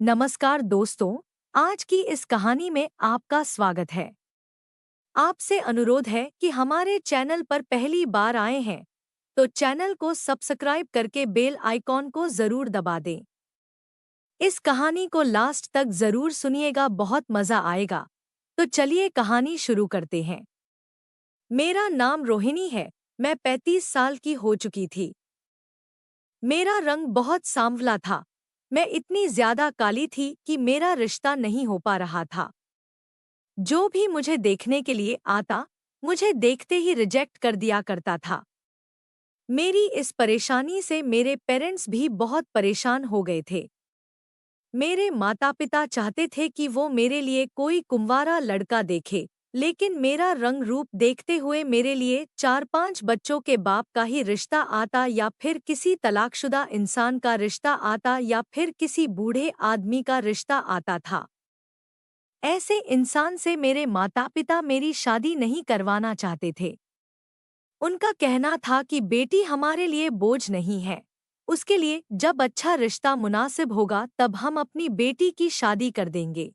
नमस्कार दोस्तों, आज की इस कहानी में आपका स्वागत है। आपसे अनुरोध है कि हमारे चैनल पर पहली बार आए हैं, तो चैनल को सब्सक्राइब करके बेल आइकॉन को जरूर दबा दें। इस कहानी को लास्ट तक जरूर सुनिएगा, बहुत मजा आएगा। तो चलिए कहानी शुरू करते हैं। मेरा नाम रोहिणी है, मैं 35 साल की हो चुकी थी। मेरा रंग बहुत सांवला था। मैं इतनी ज्यादा काली थी कि मेरा रिश्ता नहीं हो पा रहा था। जो भी मुझे देखने के लिए आता, मुझे देखते ही रिजेक्ट कर दिया करता था। मेरी इस परेशानी से मेरे पेरेंट्स भी बहुत परेशान हो गए थे। मेरे माता पिता चाहते थे कि वो मेरे लिए कोई कुंवारा लड़का देखे, लेकिन मेरा रंग रूप देखते हुए मेरे लिए 4-5 बच्चों के बाप का ही रिश्ता आता, या फिर किसी तलाकशुदा इंसान का रिश्ता आता, या फिर किसी बूढ़े आदमी का रिश्ता आता था। ऐसे इंसान से मेरे माता पिता मेरी शादी नहीं करवाना चाहते थे। उनका कहना था कि बेटी हमारे लिए बोझ नहीं है, उसके लिए जब अच्छा रिश्ता मुनासिब होगा तब हम अपनी बेटी की शादी कर देंगे।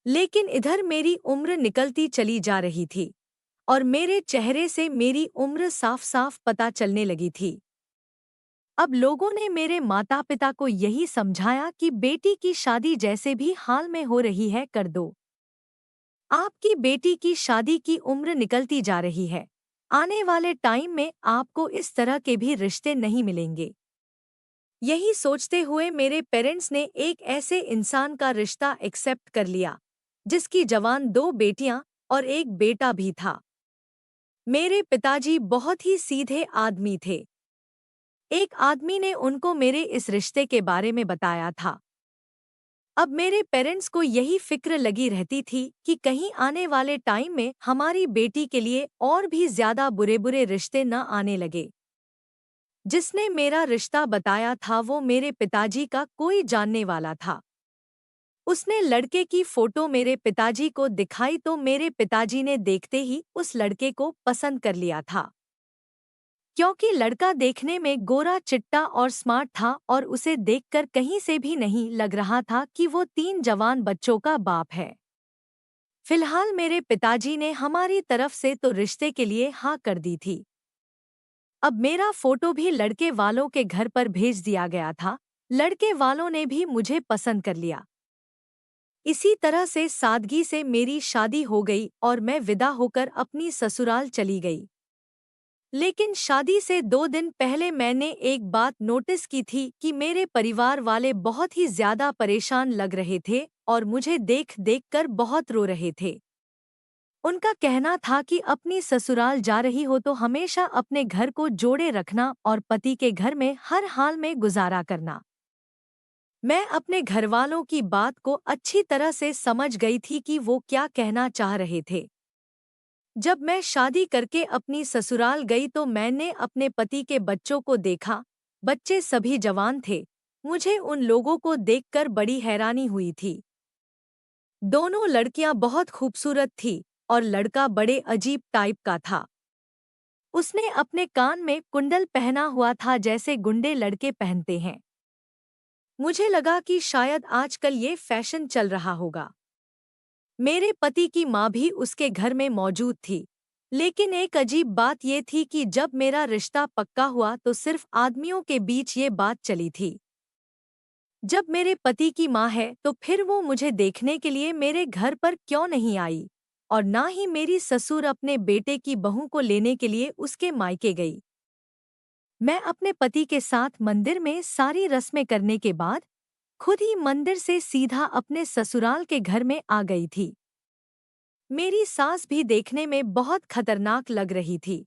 लेकिन इधर मेरी उम्र निकलती चली जा रही थी और मेरे चेहरे से मेरी उम्र साफ साफ पता चलने लगी थी। अब लोगों ने मेरे माता पिता को यही समझाया कि बेटी की शादी जैसे भी हाल में हो रही है कर दो। आपकी बेटी की शादी की उम्र निकलती जा रही है। आने वाले टाइम में आपको इस तरह के भी रिश्ते नहीं मिलेंगे। यही सोचते हुए मेरे पेरेंट्स ने एक ऐसे इंसान का रिश्ता एक्सेप्ट कर लिया, जिसकी जवान 2 बेटियां और एक बेटा भी था। मेरे पिताजी बहुत ही सीधे आदमी थे। एक आदमी ने उनको मेरे इस रिश्ते के बारे में बताया था। अब मेरे पेरेंट्स को यही फिक्र लगी रहती थी कि कहीं आने वाले टाइम में हमारी बेटी के लिए और भी ज्यादा बुरे बुरे रिश्ते न आने लगे। जिसने मेरा रिश्ता बताया था वो मेरे पिताजी का कोई जानने वाला था। उसने लड़के की फोटो मेरे पिताजी को दिखाई तो मेरे पिताजी ने देखते ही उस लड़के को पसंद कर लिया था। क्योंकि लड़का देखने में गोरा चिट्टा और स्मार्ट था और उसे देखकर कहीं से भी नहीं लग रहा था कि वो 3 जवान बच्चों का बाप है। फिलहाल मेरे पिताजी ने हमारी तरफ से तो रिश्ते के लिए हाँ कर दी थी। अब मेरा फोटो भी लड़के वालों के घर पर भेज दिया गया था। लड़के वालों ने भी मुझे पसंद कर लिया। इसी तरह से सादगी से मेरी शादी हो गई और मैं विदा होकर अपनी ससुराल चली गई। लेकिन शादी से 2 दिन पहले मैंने एक बात नोटिस की थी कि मेरे परिवार वाले बहुत ही ज्यादा परेशान लग रहे थे और मुझे देख देख कर बहुत रो रहे थे। उनका कहना था कि अपनी ससुराल जा रही हो तो हमेशा अपने घर को जोड़े रखना और पति के घर में हर हाल में गुजारा करना। मैं अपने घरवालों की बात को अच्छी तरह से समझ गई थी कि वो क्या कहना चाह रहे थे। जब मैं शादी करके अपनी ससुराल गई तो मैंने अपने पति के बच्चों को देखा। बच्चे सभी जवान थे। मुझे उन लोगों को देखकर बड़ी हैरानी हुई थी। दोनों लड़कियां बहुत खूबसूरत थी और लड़का बड़े अजीब टाइप का था। उसने अपने कान में कुंडल पहना हुआ था जैसे गुंडे लड़के पहनते हैं। मुझे लगा कि शायद आजकल ये फैशन चल रहा होगा। मेरे पति की माँ भी उसके घर में मौजूद थी। लेकिन एक अजीब बात ये थी कि जब मेरा रिश्ता पक्का हुआ तो सिर्फ आदमियों के बीच ये बात चली थी। जब मेरे पति की माँ है तो फिर वो मुझे देखने के लिए मेरे घर पर क्यों नहीं आई, और ना ही मेरी ससुर अपने बेटे की बहू को लेने के लिए उसके मायके गई। मैं अपने पति के साथ मंदिर में सारी रस्में करने के बाद खुद ही मंदिर से सीधा अपने ससुराल के घर में आ गई थी। मेरी सास भी देखने में बहुत खतरनाक लग रही थी।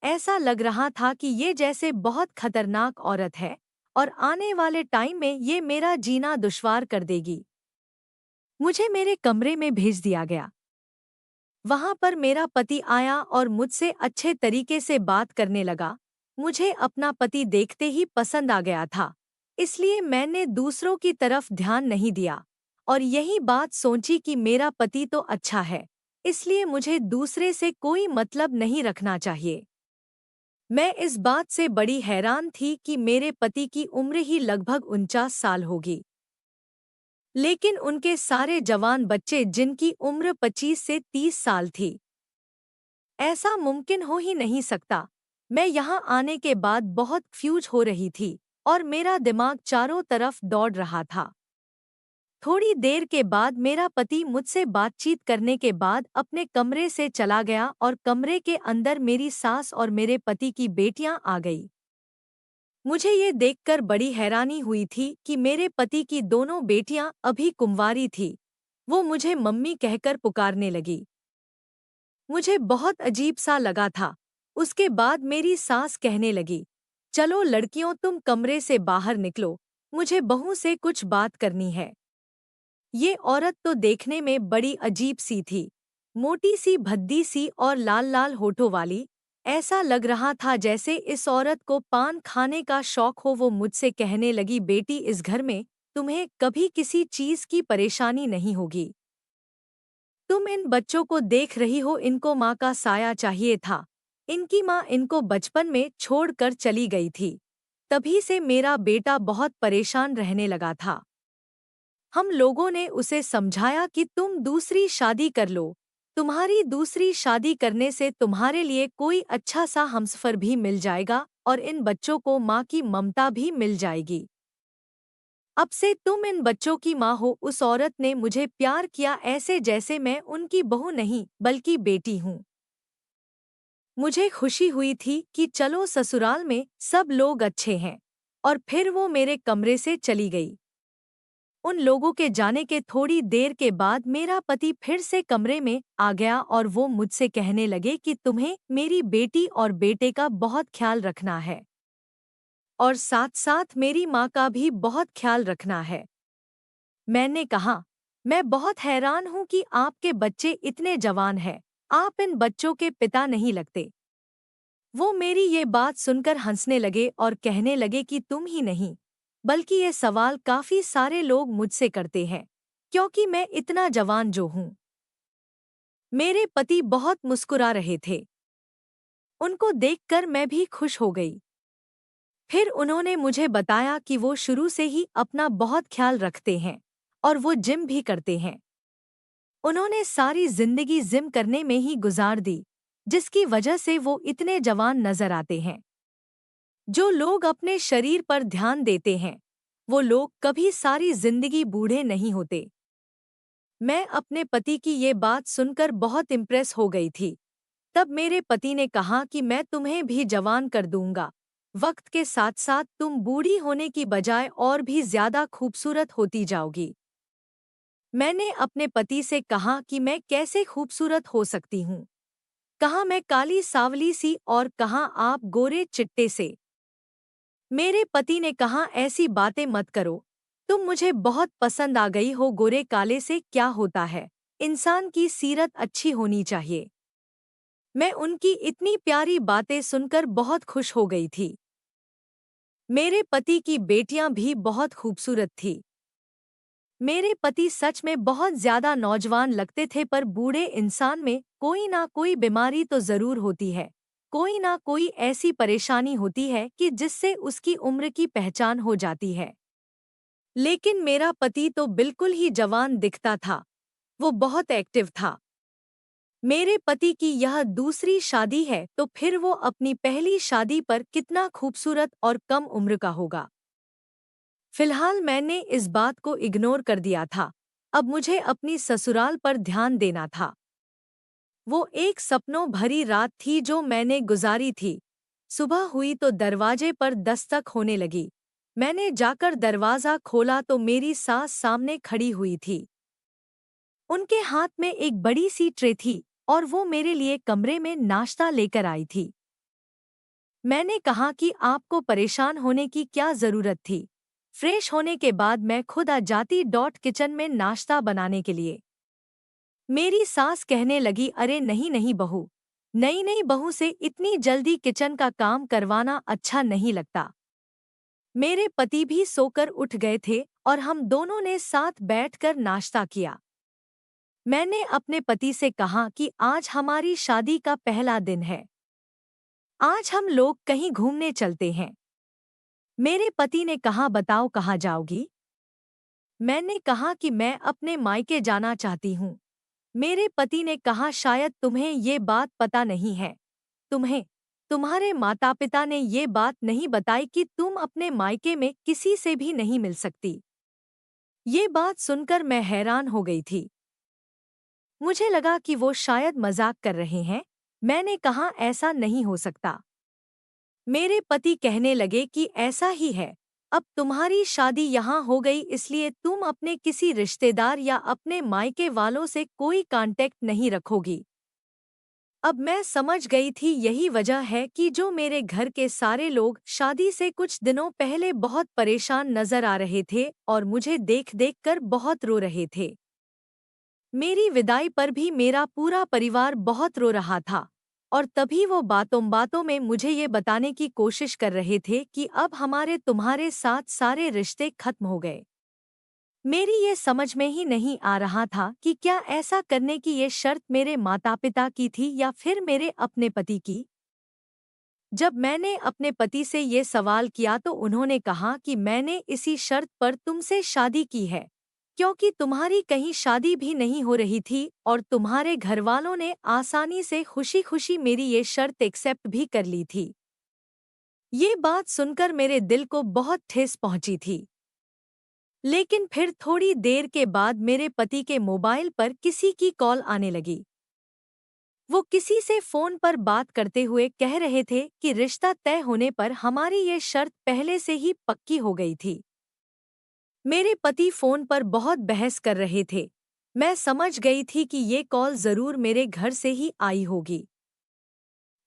ऐसा लग रहा था कि ये जैसे बहुत खतरनाक औरत है और आने वाले टाइम में ये मेरा जीना दुश्वार कर देगी। मुझे मेरे कमरे में भेज दिया गया। वहां पर मेरा पति आया और मुझसे अच्छे तरीके से बात करने लगा। मुझे अपना पति देखते ही पसंद आ गया था, इसलिए मैंने दूसरों की तरफ ध्यान नहीं दिया और यही बात सोची कि मेरा पति तो अच्छा है, इसलिए मुझे दूसरे से कोई मतलब नहीं रखना चाहिए। मैं इस बात से बड़ी हैरान थी कि मेरे पति की उम्र ही लगभग 49 साल होगी। लेकिन उनके सारे जवान बच्चे जिनकी उम्र 25 से 30 साल थी। ऐसा मुमकिन हो ही नहीं सकता। मैं यहाँ आने के बाद बहुत फ्यूज हो रही थी और मेरा दिमाग चारों तरफ दौड़ रहा था। थोड़ी देर के बाद मेरा पति मुझसे बातचीत करने के बाद अपने कमरे से चला गया और कमरे के अंदर मेरी सास और मेरे पति की बेटियां आ गई। मुझे ये देखकर बड़ी हैरानी हुई थी कि मेरे पति की दोनों बेटियां अभी कुंवारी थी। वो मुझे मम्मी कहकर पुकारने लगी। मुझे बहुत अजीब सा लगा था। उसके बाद मेरी सास कहने लगी, चलो लड़कियों तुम कमरे से बाहर निकलो, मुझे बहू से कुछ बात करनी है। ये औरत तो देखने में बड़ी अजीब सी थी, मोटी सी भद्दी सी और लाल लाल होठों वाली। ऐसा लग रहा था जैसे इस औरत को पान खाने का शौक हो। वो मुझसे कहने लगी, बेटी इस घर में तुम्हें कभी किसी चीज की परेशानी नहीं होगी। तुम इन बच्चों को देख रही हो, इनको माँ का साया चाहिए था। इनकी माँ इनको बचपन में छोड़कर चली गई थी। तभी से मेरा बेटा बहुत परेशान रहने लगा था। हम लोगों ने उसे समझाया कि तुम दूसरी शादी कर लो। तुम्हारी दूसरी शादी करने से तुम्हारे लिए कोई अच्छा सा हमसफर भी मिल जाएगा और इन बच्चों को माँ की ममता भी मिल जाएगी। अब से तुम इन बच्चों की माँ हो। उस औरत ने मुझे प्यार किया ऐसे जैसे मैं उनकी बहू नहीं बल्कि बेटी हूँ। मुझे खुशी हुई थी कि चलो ससुराल में सब लोग अच्छे हैं। और फिर वो मेरे कमरे से चली गई। उन लोगों के जाने के थोड़ी देर के बाद मेरा पति फिर से कमरे में आ गया और वो मुझसे कहने लगे कि तुम्हें मेरी बेटी और बेटे का बहुत ख्याल रखना है और साथ साथ मेरी माँ का भी बहुत ख्याल रखना है। मैंने कहा, मैं बहुत हैरान हूँ कि आपके बच्चे इतने जवान हैं, आप इन बच्चों के पिता नहीं लगते। वो मेरी ये बात सुनकर हंसने लगे और कहने लगे कि तुम ही नहीं, बल्कि ये सवाल काफी सारे लोग मुझसे करते हैं, क्योंकि मैं इतना जवान जो हूँ। मेरे पति बहुत मुस्कुरा रहे थे। उनको देखकर मैं भी खुश हो गई। फिर उन्होंने मुझे बताया कि वो शुरू से ही अपना बहुत ख्याल रखते हैं और वो जिम भी करते हैं। उन्होंने सारी जिंदगी जिम करने में ही गुजार दी, जिसकी वजह से वो इतने जवान नजर आते हैं। जो लोग अपने शरीर पर ध्यान देते हैं, वो लोग कभी सारी जिंदगी बूढ़े नहीं होते। मैं अपने पति की ये बात सुनकर बहुत इम्प्रेस हो गई थी। तब मेरे पति ने कहा कि मैं तुम्हें भी जवान कर दूंगा। वक्त के साथ साथ तुम बूढ़ी होने की बजाय और भी ज्यादा खूबसूरत होती जाओगी। मैंने अपने पति से कहा कि मैं कैसे खूबसूरत हो सकती हूँ। कहा मैं काली सावली सी और कहा आप गोरे चिट्टे से। मेरे पति ने कहा ऐसी बातें मत करो, तुम मुझे बहुत पसंद आ गई हो। गोरे काले से क्या होता है, इंसान की सीरत अच्छी होनी चाहिए। मैं उनकी इतनी प्यारी बातें सुनकर बहुत खुश हो गई थी। मेरे पति की बेटियां भी बहुत खूबसूरत थी। मेरे पति सच में बहुत ज्यादा नौजवान लगते थे, पर बूढ़े इंसान में कोई ना कोई बीमारी तो जरूर होती है, कोई ना कोई ऐसी परेशानी होती है कि जिससे उसकी उम्र की पहचान हो जाती है। लेकिन मेरा पति तो बिल्कुल ही जवान दिखता था। वो बहुत एक्टिव था। मेरे पति की यह दूसरी शादी है, तो फिर वो अपनी पहली शादी पर कितना खूबसूरत और कम उम्र का होगा। फिलहाल मैंने इस बात को इग्नोर कर दिया था। अब मुझे अपनी ससुराल पर ध्यान देना था। वो एक सपनों भरी रात थी जो मैंने गुजारी थी। सुबह हुई तो दरवाजे पर दस्तक होने लगी। मैंने जाकर दरवाज़ा खोला तो मेरी सास सामने खड़ी हुई थी। उनके हाथ में एक बड़ी सी ट्रे थी और वो मेरे लिए कमरे में नाश्ता लेकर आई थी। मैंने कहा कि आपको परेशान होने की क्या ज़रूरत थी। फ्रेश होने के बाद मैं खुद आ जाती किचन में नाश्ता बनाने के लिए। मेरी सास कहने लगी, अरे नहीं नहीं बहू, नई नई बहू से इतनी जल्दी किचन का काम करवाना अच्छा नहीं लगता। मेरे पति भी सोकर उठ गए थे और हम दोनों ने साथ बैठकर नाश्ता किया। मैंने अपने पति से कहा कि आज हमारी शादी का पहला दिन है। आज हम लोग कहीं घूमने चलते हैं। मेरे पति ने कहा, बताओ कहाँ जाओगी? मैंने कहा कि मैं अपने मायके जाना चाहती हूँ। मेरे पति ने कहा शायद तुम्हें ये बात पता नहीं है। तुम्हें तुम्हारे माता पिता ने ये बात नहीं बताई कि तुम अपने मायके में किसी से भी नहीं मिल सकती। ये बात सुनकर मैं हैरान हो गई थी। मुझे लगा कि वो शायद मजाक कर रहे हैं। मैंने कहा ऐसा नहीं हो सकता। मेरे पति कहने लगे कि ऐसा ही है। अब तुम्हारी शादी यहाँ हो गई इसलिए तुम अपने किसी रिश्तेदार या अपने मायके वालों से कोई कांटेक्ट नहीं रखोगी। अब मैं समझ गई थी यही वजह है कि जो मेरे घर के सारे लोग शादी से कुछ दिनों पहले बहुत परेशान नजर आ रहे थे और मुझे देख देख कर बहुत रो रहे थे। मेरी विदाई पर भी मेरा पूरा परिवार बहुत रो रहा था और तभी वो बातों बातों में मुझे ये बताने की कोशिश कर रहे थे कि अब हमारे तुम्हारे साथ सारे रिश्ते खत्म हो गए। मेरी ये समझ में ही नहीं आ रहा था कि क्या ऐसा करने की ये शर्त मेरे माता पिता की थी या फिर मेरे अपने पति की। जब मैंने अपने पति से ये सवाल किया तो उन्होंने कहा कि मैंने इसी शर्त पर तुमसे शादी की है क्योंकि तुम्हारी कहीं शादी भी नहीं हो रही थी और तुम्हारे घरवालों ने आसानी से खुशी खुशी मेरी ये शर्त एक्सेप्ट भी कर ली थी। ये बात सुनकर मेरे दिल को बहुत ठेस पहुंची थी। लेकिन फिर थोड़ी देर के बाद मेरे पति के मोबाइल पर किसी की कॉल आने लगी। वो किसी से फोन पर बात करते हुए कह रहे थे कि रिश्ता तय होने पर हमारी ये शर्त पहले से ही पक्की हो गई थी। मेरे पति फोन पर बहुत बहस कर रहे थे। मैं समझ गई थी कि ये कॉल जरूर मेरे घर से ही आई होगी।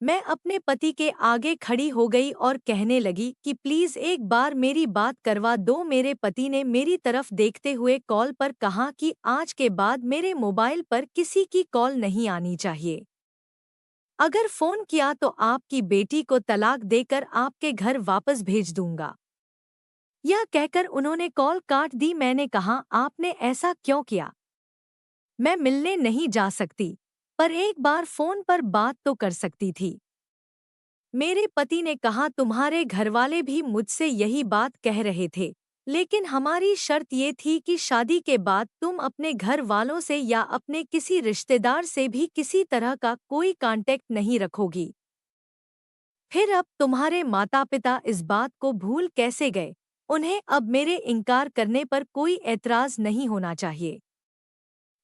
मैं अपने पति के आगे खड़ी हो गई और कहने लगी कि प्लीज एक बार मेरी बात करवा दो। मेरे पति ने मेरी तरफ देखते हुए कॉल पर कहा कि आज के बाद मेरे मोबाइल पर किसी की कॉल नहीं आनी चाहिए। अगर फोन किया तो आपकी बेटी को तलाक देकर आपके घर वापस भेज दूंगा। यह कहकर उन्होंने कॉल काट दी। मैंने कहा आपने ऐसा क्यों किया? मैं मिलने नहीं जा सकती, पर एक बार फोन पर बात तो कर सकती थी। मेरे पति ने कहा तुम्हारे घरवाले भी मुझसे यही बात कह रहे थे, लेकिन हमारी शर्त ये थी कि शादी के बाद तुम अपने घर वालों से या अपने किसी रिश्तेदार से भी किसी तरह का कोई कांटेक्ट नहीं रखोगी। फिर अब तुम्हारे माता पिता इस बात को भूल कैसे गए? उन्हें अब मेरे इनकार करने पर कोई ऐतराज नहीं होना चाहिए।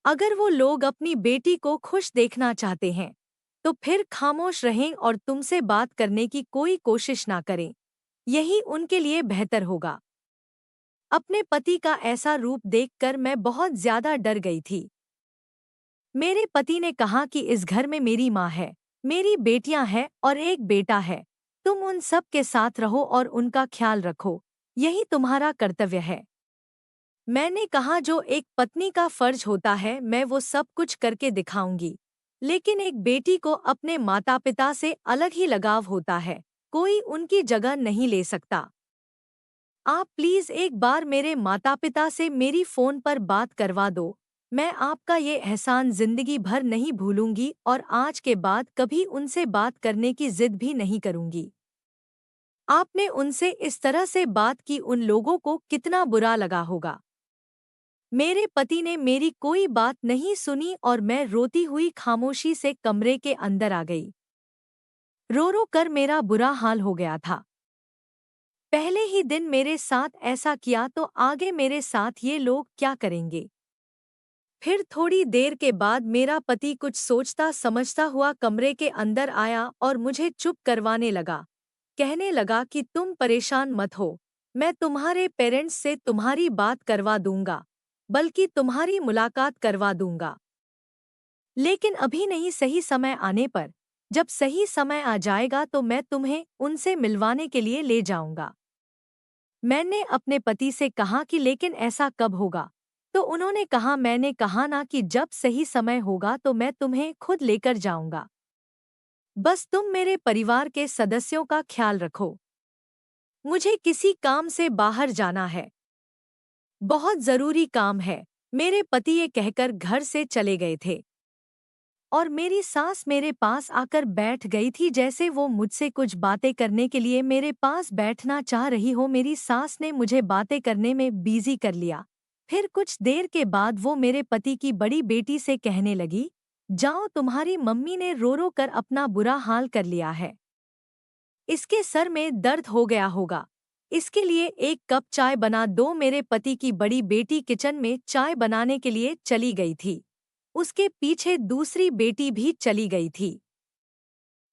अगर वो लोग अपनी बेटी को खुश देखना चाहते हैं तो फिर खामोश रहें और तुमसे बात करने की कोई कोशिश ना करें। यही उनके लिए बेहतर होगा। अपने पति का ऐसा रूप देखकर मैं बहुत ज्यादा डर गई थी। मेरे पति ने कहा कि इस घर में मेरी माँ है, मेरी बेटियां हैं और एक बेटा है। तुम उन सब के साथ रहो और उनका ख्याल रखो। यही तुम्हारा कर्तव्य है। मैंने कहा जो एक पत्नी का फर्ज होता है मैं वो सब कुछ करके दिखाऊंगी, लेकिन एक बेटी को अपने माता पिता से अलग ही लगाव होता है। कोई उनकी जगह नहीं ले सकता। आप प्लीज एक बार मेरे माता पिता से मेरी फोन पर बात करवा दो। मैं आपका ये एहसान जिंदगी भर नहीं भूलूंगी और आज के बाद कभी उनसे बात करने की जिद भी नहीं करूंगी। आपने उनसे इस तरह से बात की, उन लोगों को कितना बुरा लगा होगा। मेरे पति ने मेरी कोई बात नहीं सुनी और मैं रोती हुई खामोशी से कमरे के अंदर आ गई। रो रो कर मेरा बुरा हाल हो गया था। पहले ही दिन मेरे साथ ऐसा किया तो आगे मेरे साथ ये लोग क्या करेंगे? फिर थोड़ी देर के बाद मेरा पति कुछ सोचता समझता हुआ कमरे के अंदर आया और मुझे चुप करवाने लगा। कहने लगा कि तुम परेशान मत हो, मैं तुम्हारे पेरेंट्स से तुम्हारी बात करवा दूंगा, बल्कि तुम्हारी मुलाकात करवा दूंगा। लेकिन अभी नहीं, सही समय आने पर, जब सही समय आ जाएगा तो मैं तुम्हें उनसे मिलवाने के लिए ले जाऊंगा। मैंने अपने पति से कहा कि लेकिन ऐसा कब होगा? तो उन्होंने कहा मैंने कहा ना कि जब सही समय होगा तो मैं तुम्हें खुद लेकर जाऊंगा। बस तुम मेरे परिवार के सदस्यों का ख्याल रखो। मुझे किसी काम से बाहर जाना है, बहुत जरूरी काम है। मेरे पति ये कहकर घर से चले गए थे और मेरी सास मेरे पास आकर बैठ गई थी, जैसे वो मुझसे कुछ बातें करने के लिए मेरे पास बैठना चाह रही हो। मेरी सास ने मुझे बातें करने में बिजी कर लिया। फिर कुछ देर के बाद वो मेरे पति की बड़ी बेटी से कहने लगी, जाओ तुम्हारी मम्मी ने रो रो कर अपना बुरा हाल कर लिया है। इसके सर में दर्द हो गया होगा। इसके लिए एक कप चाय बना दो। मेरे पति की बड़ी बेटी किचन में चाय बनाने के लिए चली गई थी। उसके पीछे दूसरी बेटी भी चली गई थी।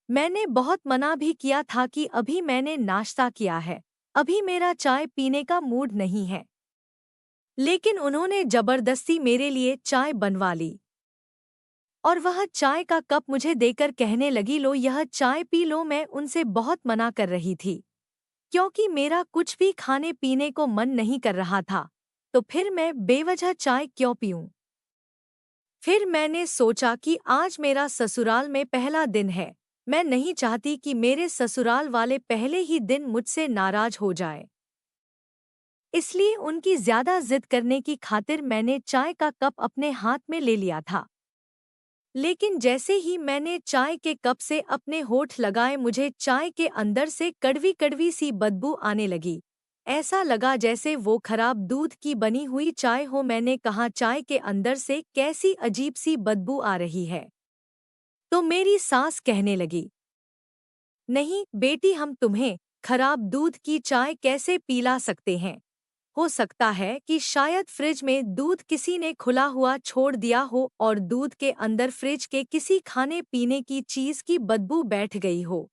मैंने बहुत मना भी किया था कि अभी मैंने नाश्ता किया है, अभी मेरा चाय पीने का मूड नहीं है। लेकिन उन्होंने जबरदस्ती मेरे लिए चाय बनवा ली और वह चाय का कप मुझे देकर कहने लगी, लो यह चाय पी लो। मैं उनसे बहुत मना कर रही थी क्योंकि मेरा कुछ भी खाने पीने को मन नहीं कर रहा था, तो फिर मैं बेवजह चाय क्यों पीऊं। फिर मैंने सोचा कि आज मेरा ससुराल में पहला दिन है, मैं नहीं चाहती कि मेरे ससुराल वाले पहले ही दिन मुझसे नाराज हो जाए। इसलिए उनकी ज्यादा जिद करने की खातिर मैंने चाय का कप अपने हाथ में ले लिया था। लेकिन जैसे ही मैंने चाय के कप से अपने होठ लगाए, मुझे चाय के अंदर से कड़वी कड़वी सी बदबू आने लगी। ऐसा लगा जैसे वो खराब दूध की बनी हुई चाय हो। मैंने कहा, चाय के अंदर से कैसी अजीब सी बदबू आ रही है। तो मेरी सास कहने लगी, नहीं बेटी, हम तुम्हें खराब दूध की चाय कैसे पिला सकते हैं। हो सकता है कि शायद फ्रिज में दूध किसी ने खुला हुआ छोड़ दिया हो और दूध के अंदर फ्रिज के किसी खाने पीने की चीज की बदबू बैठ गई हो।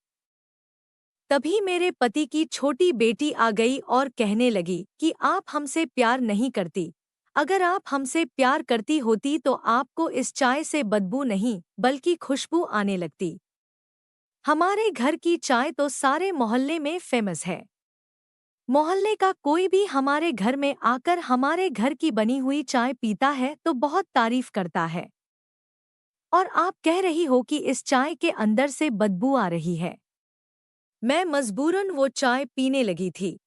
तभी मेरे पति की छोटी बेटी आ गई और कहने लगी कि आप हमसे प्यार नहीं करती। अगर आप हमसे प्यार करती होती तो आपको इस चाय से बदबू नहीं बल्कि खुशबू आने लगती। हमारे घर की चाय तो सारे मोहल्ले में फेमस है। मोहल्ले का कोई भी हमारे घर में आकर हमारे घर की बनी हुई चाय पीता है तो बहुत तारीफ करता है। और आप कह रही हो कि इस चाय के अंदर से बदबू आ रही है। मैं मजबूरन वो चाय पीने लगी थी।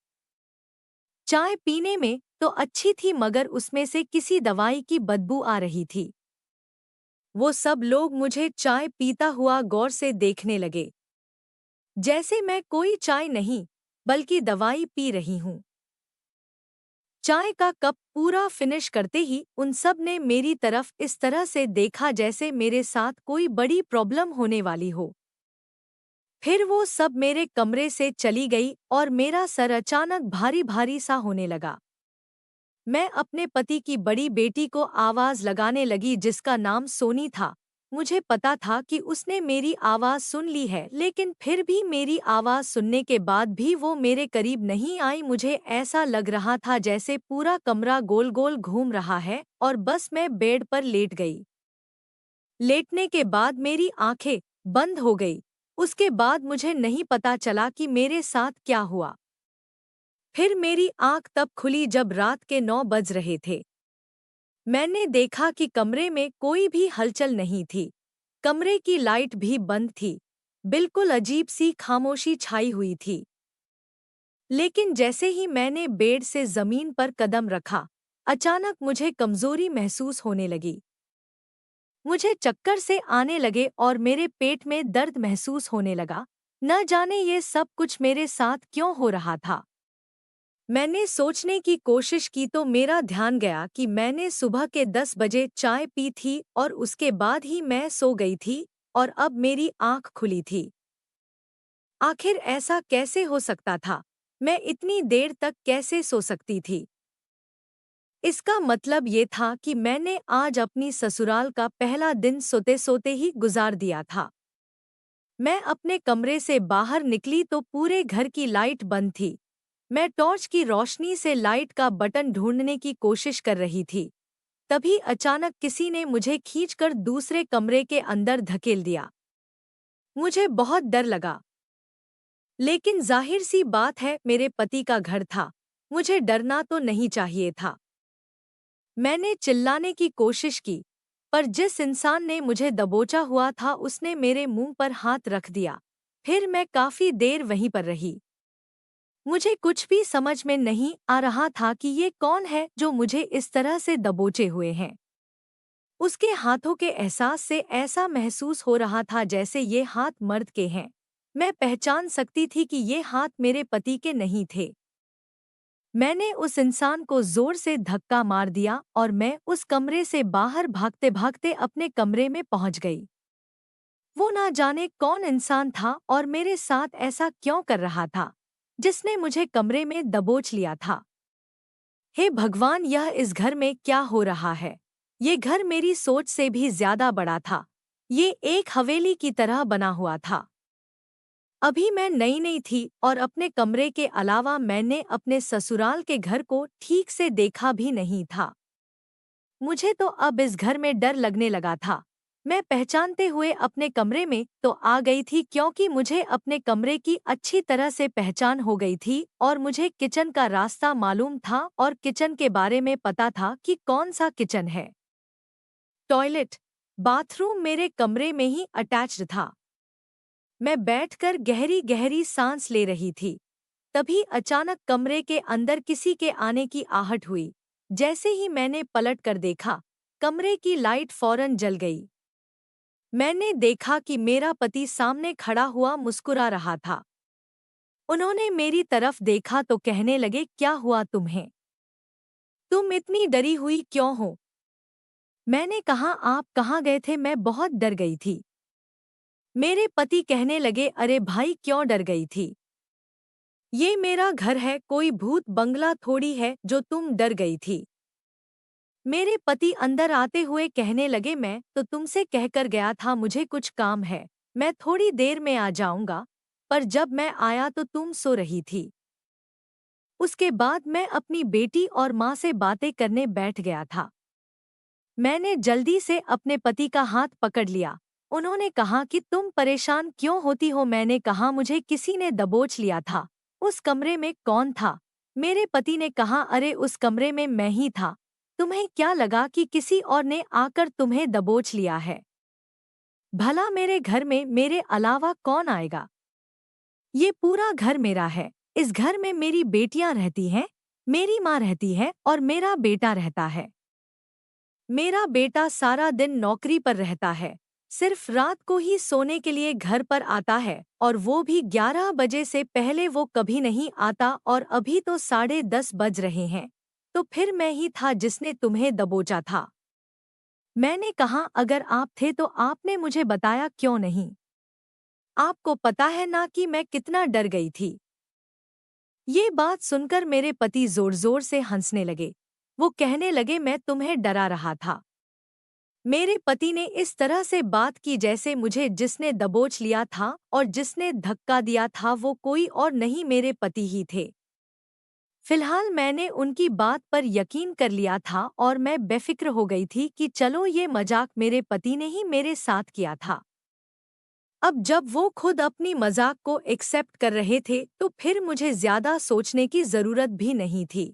चाय पीने में तो अच्छी थी मगर उसमें से किसी दवाई की बदबू आ रही थी। वो सब लोग मुझे चाय पीता हुआ गौर से देखने लगे, जैसे मैं कोई चाय नहीं बल्कि दवाई पी रही हूँ। चाय का कप पूरा फिनिश करते ही उन सब ने मेरी तरफ इस तरह से देखा जैसे मेरे साथ कोई बड़ी प्रॉब्लम होने वाली हो। फिर वो सब मेरे कमरे से चली गई और मेरा सर अचानक भारी भारी सा होने लगा। मैं अपने पति की बड़ी बेटी को आवाज लगाने लगी जिसका नाम सोनी था। मुझे पता था कि उसने मेरी आवाज सुन ली है, लेकिन फिर भी मेरी आवाज सुनने के बाद भी वो मेरे करीब नहीं आई। मुझे ऐसा लग रहा था जैसे पूरा कमरा गोल गोल घूम रहा है और बस मैं बेड पर लेट गई। लेटने के बाद मेरी आंखें बंद हो गई। उसके बाद मुझे नहीं पता चला कि मेरे साथ क्या हुआ। फिर मेरी आंख तब खुली जब रात के 9 बज रहे थे। मैंने देखा कि कमरे में कोई भी हलचल नहीं थी। कमरे की लाइट भी बंद थी। बिल्कुल अजीब सी खामोशी छाई हुई थी। लेकिन जैसे ही मैंने बेड से जमीन पर कदम रखा, अचानक मुझे कमजोरी महसूस होने लगी। मुझे चक्कर से आने लगे और मेरे पेट में दर्द महसूस होने लगा। न जाने ये सब कुछ मेरे साथ क्यों हो रहा था। मैंने सोचने की कोशिश की तो मेरा ध्यान गया कि मैंने सुबह के 10 बजे चाय पी थी और उसके बाद ही मैं सो गई थी और अब मेरी आंख खुली थी। आखिर ऐसा कैसे हो सकता था? मैं इतनी देर तक कैसे सो सकती थी? इसका मतलब ये था कि मैंने आज अपनी ससुराल का पहला दिन सोते सोते ही गुजार दिया था। मैं अपने कमरे से बाहर निकली तो पूरे घर की लाइट बंद थी। मैं टॉर्च की रोशनी से लाइट का बटन ढूंढने की कोशिश कर रही थी। तभी अचानक किसी ने मुझे खींचकर दूसरे कमरे के अंदर धकेल दिया। मुझे बहुत डर लगा, लेकिन जाहिर सी बात है मेरे पति का घर था, मुझे डरना तो नहीं चाहिए था। मैंने चिल्लाने की कोशिश की, पर जिस इंसान ने मुझे दबोचा हुआ था उसने मेरे मुंह पर हाथ रख दिया। फिर मैं काफी देर वहीं पर रही। मुझे कुछ भी समझ में नहीं आ रहा था कि ये कौन है जो मुझे इस तरह से दबोचे हुए हैं। उसके हाथों के एहसास से ऐसा महसूस हो रहा था जैसे ये हाथ मर्द के हैं। मैं पहचान सकती थी कि ये हाथ मेरे पति के नहीं थे। मैंने उस इंसान को जोर से धक्का मार दिया और मैं उस कमरे से बाहर भागते भागते अपने कमरे में पहुंच गई। वो ना जाने कौन इंसान था और मेरे साथ ऐसा क्यों कर रहा था, जिसने मुझे कमरे में दबोच लिया था। हे भगवान, यह इस घर में क्या हो रहा है? ये घर मेरी सोच से भी ज्यादा बड़ा था। ये एक हवेली की तरह बना हुआ था। अभी मैं नई नई थी और अपने कमरे के अलावा मैंने अपने ससुराल के घर को ठीक से देखा भी नहीं था। मुझे तो अब इस घर में डर लगने लगा था। मैं पहचानते हुए अपने कमरे में तो आ गई थी, क्योंकि मुझे अपने कमरे की अच्छी तरह से पहचान हो गई थी और मुझे किचन का रास्ता मालूम था और किचन के बारे में पता था कि कौन सा किचन है। टॉयलेट, बाथरूम मेरे कमरे में ही अटैच्ड था। मैं बैठकर गहरी गहरी सांस ले रही थी। तभी अचानक कमरे के अंदर किसी के आने की आहट हुई। जैसे ही मैंने पलट कर देखा, कमरे की लाइट फौरन जल गई। मैंने देखा कि मेरा पति सामने खड़ा हुआ मुस्कुरा रहा था। उन्होंने मेरी तरफ देखा तो कहने लगे, क्या हुआ तुम्हें? तुम इतनी डरी हुई क्यों हो? मैंने कहा, आप कहाँ गए थे? मैं बहुत डर गई थी। मेरे पति कहने लगे, अरे भाई, क्यों डर गई थी? ये मेरा घर है, कोई भूत बंगला थोड़ी है जो तुम डर गई थी। मेरे पति अंदर आते हुए कहने लगे, मैं तो तुमसे कहकर गया था मुझे कुछ काम है, मैं थोड़ी देर में आ जाऊंगा, पर जब मैं आया तो तुम सो रही थी। उसके बाद मैं अपनी बेटी और माँ से बातें करने बैठ गया था। मैंने जल्दी से अपने पति का हाथ पकड़ लिया। उन्होंने कहा कि तुम परेशान क्यों होती हो? मैंने कहा, मुझे किसी ने दबोच लिया था। उस कमरे में कौन था? मेरे पति ने कहा, अरे उस कमरे में मैं ही था। तुम्हें क्या लगा कि किसी और ने आकर तुम्हें दबोच लिया है? भला मेरे घर में मेरे अलावा कौन आएगा? ये पूरा घर मेरा है। इस घर में मेरी बेटियां रहती हैं, मेरी माँ रहती है और मेरा बेटा रहता है। मेरा बेटा सारा दिन नौकरी पर रहता है, सिर्फ रात को ही सोने के लिए घर पर आता है, और वो भी 11 बजे से पहले वो कभी नहीं आता, और अभी तो 10:30 बज रहे हैं। तो फिर मैं ही था जिसने तुम्हें दबोचा था। मैंने कहा, अगर आप थे तो आपने मुझे बताया क्यों नहीं? आपको पता है ना कि मैं कितना डर गई थी। ये बात सुनकर मेरे पति जोर जोर से हंसने लगे। वो कहने लगे, मैं तुम्हें डरा रहा था। मेरे पति ने इस तरह से बात की जैसे मुझे जिसने दबोच लिया था और जिसने धक्का दिया था वो कोई और नहीं, मेरे पति ही थे। फिलहाल मैंने उनकी बात पर यकीन कर लिया था और मैं बेफिक्र हो गई थी कि चलो, ये मजाक मेरे पति ने ही मेरे साथ किया था। अब जब वो खुद अपनी मजाक को एक्सेप्ट कर रहे थे तो फिर मुझे ज्यादा सोचने की जरूरत भी नहीं थी।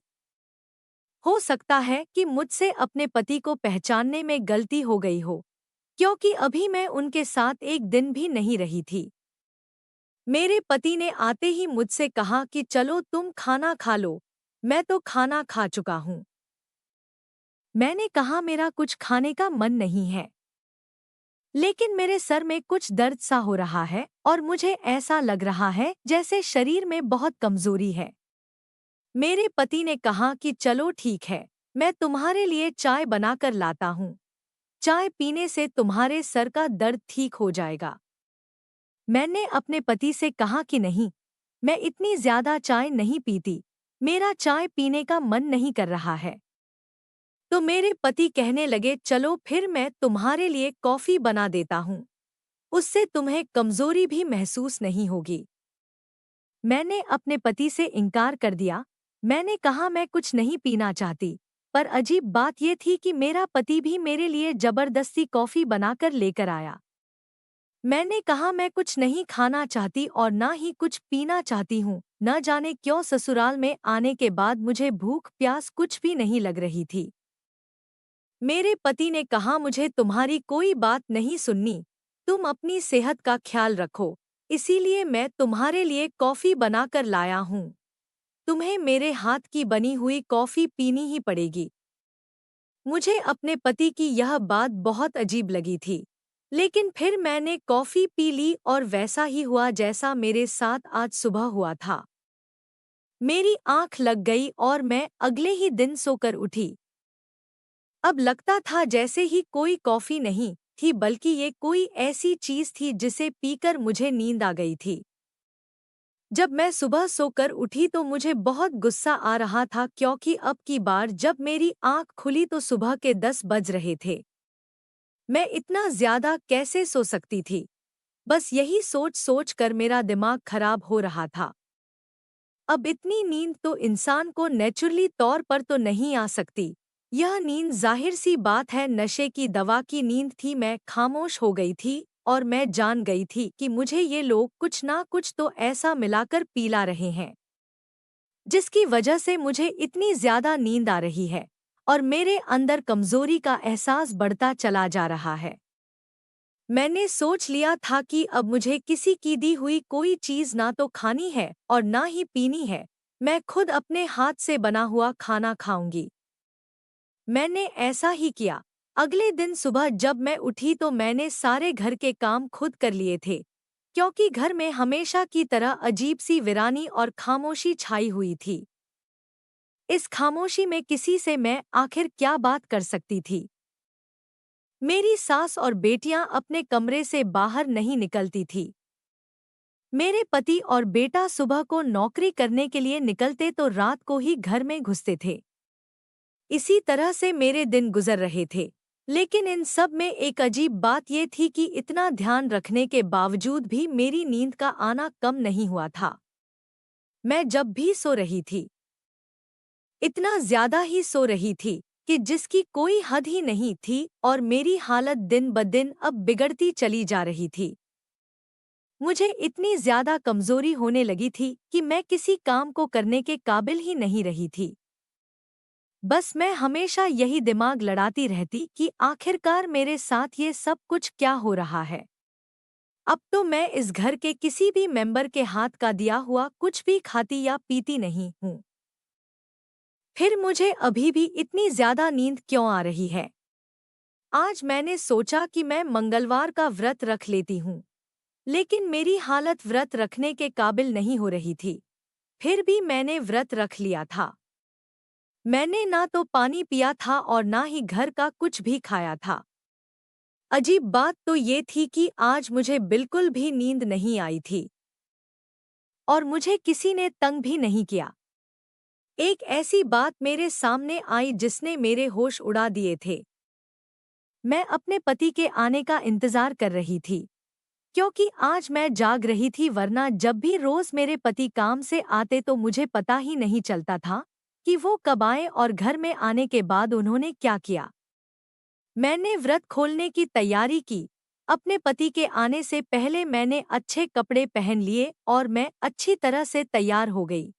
हो सकता है कि मुझसे अपने पति को पहचानने में गलती हो गई हो, क्योंकि अभी मैं उनके साथ एक दिन भी नहीं रही थी। मेरे पति ने आते ही मुझसे कहा कि चलो तुम खाना खा लो, मैं तो खाना खा चुका हूँ। मैंने कहा, मेरा कुछ खाने का मन नहीं है, लेकिन मेरे सर में कुछ दर्द सा हो रहा है और मुझे ऐसा लग रहा है जैसे शरीर में बहुत कमजोरी है। मेरे पति ने कहा कि चलो ठीक है, मैं तुम्हारे लिए चाय बनाकर लाता हूँ। चाय पीने से तुम्हारे सर का दर्द ठीक हो जाएगा। मैंने अपने पति से कहा कि नहीं, मैं इतनी ज्यादा चाय नहीं पीती, मेरा चाय पीने का मन नहीं कर रहा है। तो मेरे पति कहने लगे, चलो फिर मैं तुम्हारे लिए कॉफी बना देता हूँ, उससे तुम्हें कमजोरी भी महसूस नहीं होगी। मैंने अपने पति से इनकार कर दिया। मैंने कहा, मैं कुछ नहीं पीना चाहती, पर अजीब बात यह थी कि मेरा पति भी मेरे लिए जबरदस्ती कॉफी बनाकर लेकर आया। मैंने कहा, मैं कुछ नहीं खाना चाहती और ना ही कुछ पीना चाहती हूँ। न जाने क्यों ससुराल में आने के बाद मुझे भूख प्यास कुछ भी नहीं लग रही थी। मेरे पति ने कहा, मुझे तुम्हारी कोई बात नहीं सुननी, तुम अपनी सेहत का ख्याल रखो, इसीलिए मैं तुम्हारे लिए कॉफी बनाकर लाया हूँ। तुम्हें मेरे हाथ की बनी हुई कॉफी पीनी ही पड़ेगी। मुझे अपने पति की यह बात बहुत अजीब लगी थी, लेकिन फिर मैंने कॉफी पी ली और वैसा ही हुआ जैसा मेरे साथ आज सुबह हुआ था। मेरी आंख लग गई और मैं अगले ही दिन सोकर उठी। अब लगता था जैसे ही कोई कॉफी नहीं थी बल्कि ये कोई ऐसी चीज थी जिसे पीकर मुझे नींद आ गई थी। जब मैं सुबह सोकर उठी तो मुझे बहुत गुस्सा आ रहा था क्योंकि अब की बार जब मेरी आंख खुली तो सुबह के 10 बज रहे थे। मैं इतना ज्यादा कैसे सो सकती थी? बस यही सोच सोच कर मेरा दिमाग खराब हो रहा था। अब इतनी नींद तो इंसान को नेचुरली तौर पर तो नहीं आ सकती। यह नींद जाहिर सी बात है नशे की दवा की नींद थी। मैं खामोश हो गई थी और मैं जान गई थी कि मुझे ये लोग कुछ ना कुछ तो ऐसा मिलाकर पिला रहे हैं जिसकी वजह से मुझे इतनी ज्यादा नींद आ रही है और मेरे अंदर कमजोरी का एहसास बढ़ता चला जा रहा है। मैंने सोच लिया था कि अब मुझे किसी की दी हुई कोई चीज ना तो खानी है और ना ही पीनी है। मैं खुद अपने हाथ से बना हुआ खाना खाऊंगी। मैंने ऐसा ही किया। अगले दिन सुबह जब मैं उठी तो मैंने सारे घर के काम खुद कर लिए थे क्योंकि घर में हमेशा की तरह अजीब सी वीरानी और खामोशी छाई हुई थी। इस खामोशी में किसी से मैं आखिर क्या बात कर सकती थी? मेरी सास और बेटियां अपने कमरे से बाहर नहीं निकलती थी। मेरे पति और बेटा सुबह को नौकरी करने के लिए निकलते तो रात को ही घर में घुसते थे। इसी तरह से मेरे दिन गुजर रहे थे। लेकिन इन सब में एक अजीब बात ये थी कि इतना ध्यान रखने के बावजूद भी मेरी नींद का आना कम नहीं हुआ था। मैं जब भी सो रही थी, इतना ज्यादा ही सो रही थी कि जिसकी कोई हद ही नहीं थी और मेरी हालत दिन ब दिन अब बिगड़ती चली जा रही थी। मुझे इतनी ज्यादा कमजोरी होने लगी थी कि मैं किसी काम को करने के काबिल ही नहीं रही थी। बस मैं हमेशा यही दिमाग लड़ाती रहती कि आखिरकार मेरे साथ ये सब कुछ क्या हो रहा है। अब तो मैं इस घर के किसी भी मेंबर के हाथ का दिया हुआ कुछ भी खाती या पीती नहीं हूँ। फिर मुझे अभी भी इतनी ज्यादा नींद क्यों आ रही है? आज मैंने सोचा कि मैं मंगलवार का व्रत रख लेती हूँ, लेकिन मेरी हालत व्रत रखने के काबिल नहीं हो रही थी। फिर भी मैंने व्रत रख लिया था। मैंने ना तो पानी पिया था और ना ही घर का कुछ भी खाया था। अजीब बात तो ये थी कि आज मुझे बिल्कुल भी नींद नहीं आई थी और मुझे किसी ने तंग भी नहीं किया। एक ऐसी बात मेरे सामने आई जिसने मेरे होश उड़ा दिए थे। मैं अपने पति के आने का इंतजार कर रही थी क्योंकि आज मैं जाग रही थी, वरना जब भी रोज मेरे पति काम से आते तो मुझे पता ही नहीं चलता था कि वो कब आए और घर में आने के बाद उन्होंने क्या किया। मैंने व्रत खोलने की तैयारी की। अपने पति के आने से पहले मैंने अच्छे कपड़े पहन लिए और मैं अच्छी तरह से तैयार हो गई।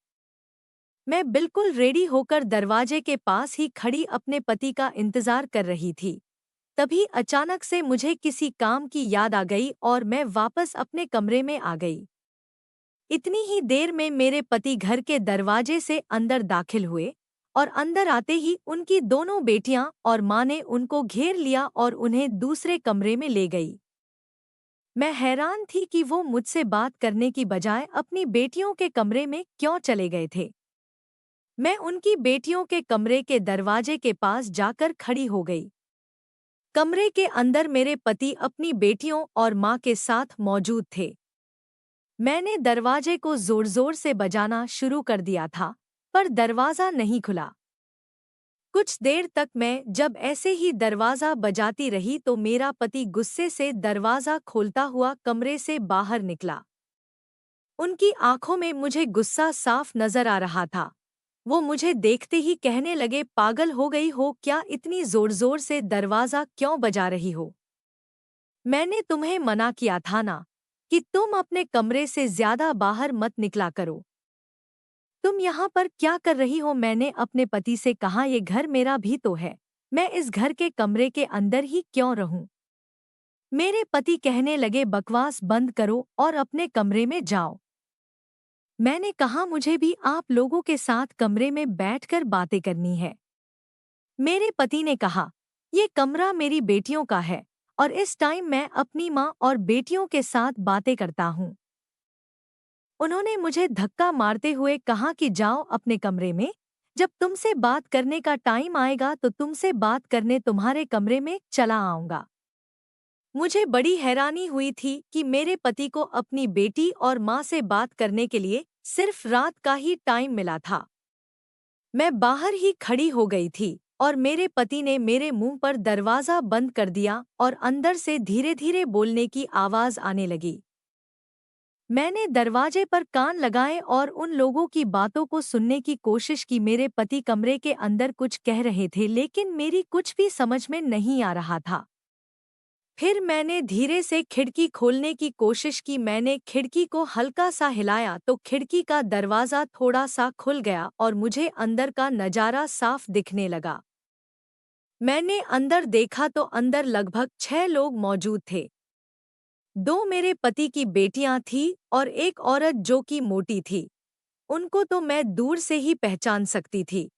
मैं बिल्कुल रेडी होकर दरवाजे के पास ही खड़ी अपने पति का इंतजार कर रही थी। तभी अचानक से मुझे किसी काम की याद आ गई और मैं वापस अपने कमरे में आ गई। इतनी ही देर में मेरे पति घर के दरवाजे से अंदर दाखिल हुए और अंदर आते ही उनकी दोनों बेटियां और मां ने उनको घेर लिया और उन्हें दूसरे कमरे में ले गई। मैं हैरान थी कि वो मुझसे बात करने की बजाय अपनी बेटियों के कमरे में क्यों चले गए थे। मैं उनकी बेटियों के कमरे के दरवाजे के पास जाकर खड़ी हो गई। कमरे के अंदर मेरे पति अपनी बेटियों और मां के साथ मौजूद थे। मैंने दरवाजे को जोर-जोर से बजाना शुरू कर दिया था, पर दरवाज़ा नहीं खुला। कुछ देर तक मैं जब ऐसे ही दरवाज़ा बजाती रही तो मेरा पति गुस्से से दरवाज़ा खोलता हुआ कमरे से बाहर निकला। उनकी आंखों में मुझे गुस्सा साफ नजर आ रहा था। वो मुझे देखते ही कहने लगे, पागल हो गई हो क्या? इतनी जोर-जोर से दरवाज़ा क्यों बजा रही हो? मैंने तुम्हें मना किया था ना कि तुम अपने कमरे से ज्यादा बाहर मत निकला करो। तुम यहाँ पर क्या कर रही हो? मैंने अपने पति से कहा, ये घर मेरा भी तो है, मैं इस घर के कमरे के अंदर ही क्यों रहूं? मेरे पति कहने लगे, बकवास बंद करो और अपने कमरे में जाओ। मैंने कहा, मुझे भी आप लोगों के साथ कमरे में बैठकर बातें करनी है। मेरे पति ने कहा, ये कमरा मेरी बेटियों का है और इस टाइम मैं अपनी माँ और बेटियों के साथ बातें करता हूँ। उन्होंने मुझे धक्का मारते हुए कहा कि जाओ अपने कमरे में, जब तुमसे बात करने का टाइम आएगा तो तुमसे बात करने तुम्हारे कमरे में चला आऊंगा। मुझे बड़ी हैरानी हुई थी कि मेरे पति को अपनी बेटी और माँ से बात करने के लिए सिर्फ रात का ही टाइम मिला था। मैं बाहर ही खड़ी हो गई थी और मेरे पति ने मेरे मुंह पर दरवाजा बंद कर दिया और अंदर से धीरे धीरे बोलने की आवाज आने लगी। मैंने दरवाजे पर कान लगाए और उन लोगों की बातों को सुनने की कोशिश की। मेरे पति कमरे के अंदर कुछ कह रहे थे लेकिन मेरी कुछ भी समझ में नहीं आ रहा था। फिर मैंने धीरे से खिड़की खोलने की कोशिश की। मैंने खिड़की को हल्का सा हिलाया तो खिड़की का दरवाज़ा थोड़ा सा खुल गया और मुझे अंदर का नज़ारा साफ दिखने लगा। मैंने अंदर देखा तो अंदर लगभग 6 लोग मौजूद थे। 2 मेरे पति की बेटियां थीं और एक औरत जो कि मोटी थी। उनको तो मैं दूर से ही पहचान सकती थी।